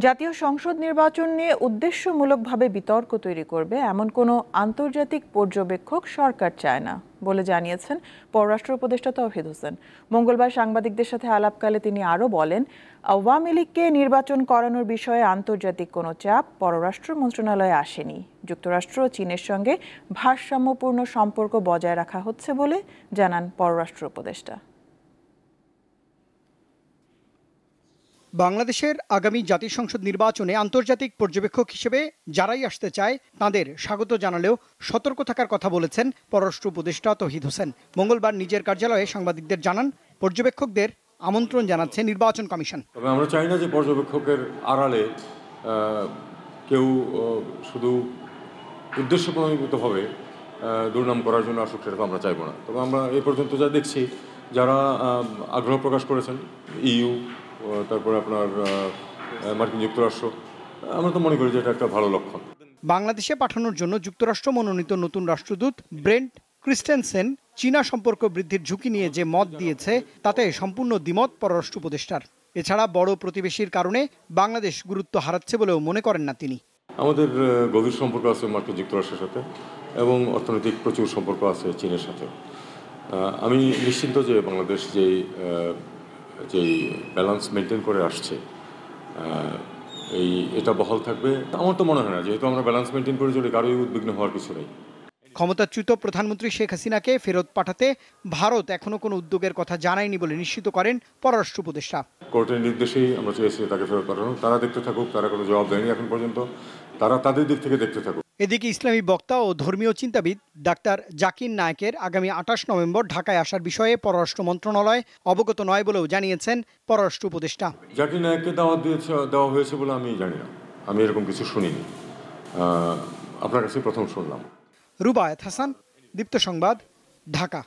জাতীয় সংসদ নির্বাচন নিয়ে উদ্দেশ্যমূলকভাবে বিতর্ক তৈরি করবে এমন কোনো আন্তর্জাতিক পর্যবেক্ষক সরকার চায় না বলে জানিয়েছেন পররাষ্ট্র উপদেষ্টা তৌহিদ হোসেন। মঙ্গলবার সাংবাদিকদের সাথে আলাপকালে তিনি আরও বলেন, আওয়ামী লীগকে নির্বাচন করানোর বিষয়ে আন্তর্জাতিক কোনো চাপ পররাষ্ট্র মন্ত্রণালয়ে আসেনি। যুক্তরাষ্ট্র ও চীনের সঙ্গে ভারসাম্যপূর্ণ সম্পর্ক বজায় রাখা হচ্ছে বলে জানান পররাষ্ট্র উপদেষ্টা। বাংলাদেশের আগামী জাতীয় সংসদ নির্বাচনে আন্তর্জাতিক পর্যবেক্ষক হিসেবে যারাই আসতে চায় তাদের স্বাগত জানালেও সতর্ক থাকার কথা বলেছেন পররাষ্ট্র উপদেষ্টা তৌহিদ হোসেন। মঙ্গলবার নিজের কার্যালয়ে সাংবাদিকদের জানান, পর্যবেক্ষকদের আমন্ত্রণ জানাচ্ছে নির্বাচন কমিশন। তবে আমরা চাই না যে পর্যবেক্ষকের আড়ালে কেউ শুধু উদ্দেশ্যপ্রণোদিতভাবে দুর্নাম করার জন্য আসুক, সেটা আমরা চাইব না। তবে আমরা এই পর্যন্ত যা দেখছি, যারা আগ্রহ প্রকাশ করেছেন, ইইউ, তারপরে আপনার মার্কিন যুক্তরাষ্ট্র, আমরা তো মনে করি যে এটা একটা ভালো লক্ষণ। বাংলাদেশে পাঠানোর জন্য যুক্তরাষ্ট্র মনোনীত নতুন রাষ্ট্রদূত ব্রেন্ট ক্রিস্টেনসেন চীনা সম্পর্ক বৃদ্ধির ঝুঁকি নিয়ে যে মত দিয়েছে তাতে সম্পূর্ণ দ্বিমত পররাষ্ট্র উপদেষ্টার। এছাড়া বড় প্রতিবেশীর কারণে বাংলাদেশ গুরুত্ব হারাচ্ছে বলেও মনে করেন না তিনি। আমাদের গভীর সম্পর্ক আছে মার্কিন যুক্তরাষ্ট্রের সাথে এবং অর্থনৈতিক প্রচুর সম্পর্ক আছে চীনের সাথে। আমি নিশ্চিন্ত যে বাংলাদেশ যেই ব্যালেন্স মেনটেন করে আসছে এটা বহাল থাকবে। আমার তো মনে হয় না, যেহেতু আমরা ব্যালেন্স মেনটেন করে চলি, কারোই উদ্বিগ্ন হওয়ার কিছু নেই। ক্ষমতাচ্যুত প্রধানমন্ত্রী শেখ হাসিনাকে ফেরত পাঠাতে ভারত এখনো কোনো উদ্যোগের কথা জানায়নি বলে নিশ্চিত করেন পররাষ্ট্র উপদেষ্টা। কোর্টের নির্দেশেই আমরা চেয়েছি তাকে ফেরত পাঠানো। তারা দেখতে থাকুক, তারা কোনো জবাব দেয়নি এখন পর্যন্ত, তারা তাদের দিক থেকে দেখতে থাকুক। এদিকে ইসলামী বক্তা ও ধর্মীয় চিন্তাবিদ ডাক্তার জাকির নায়েকের আগামী 28 নভেম্বর ঢাকায় আসার বিষয়ে পররাষ্ট্র মন্ত্রণালয় অবগত নয় বলেও জানিয়েছেন পররাষ্ট্র উপদেষ্টা। জাকির নায়েককে দাওয়াত দেওয়া হয়েছে বলে আমি জানি না, আমি এরকম কিছু শুনিনি, আপনার কাছে প্রথম শুনলাম। রুবায়েত হাসান, দীপ্ত সংবাদ, ঢাকা।